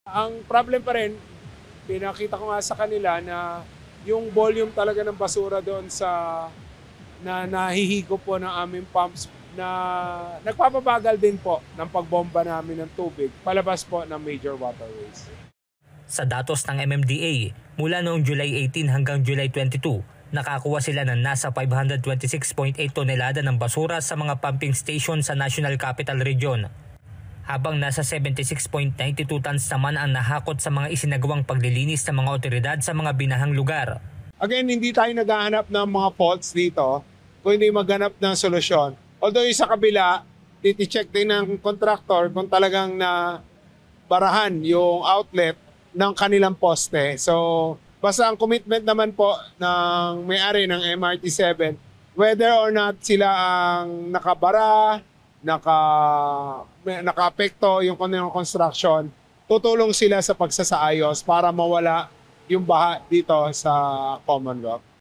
Ang problem pa rin, pinakita ko nga sa kanila na yung volume talaga ng basura doon sa na nahihigop po ng aming pumps na nagpapabagal din po ng pagbomba namin ng tubig palabas po ng major waterways. Sa datos ng MMDA, mula noong July 18 hanggang July 22, nakakuha sila ng nasa 526.8 tonelada ng basura sa mga pumping station sa National Capital Region. Habang nasa 76.92 tons naman ang nahakot sa mga isinagawang paglilinis ng mga otoridad sa mga binahang lugar. Again, hindi tayo naghahanap ng mga faults dito, kundi maghanap ng solusyon. Although yung sa kabila, titi-check din ng contractor kung talagang na barahan yung outlet ng kanilang poste. So, basta ang commitment naman po ng may-ari ng MRT7, whether or not sila ang nakabara, naka-apekto yung kanilang construction, tutulong sila sa pagsasaayos para mawala yung baha dito sa Commonwealth.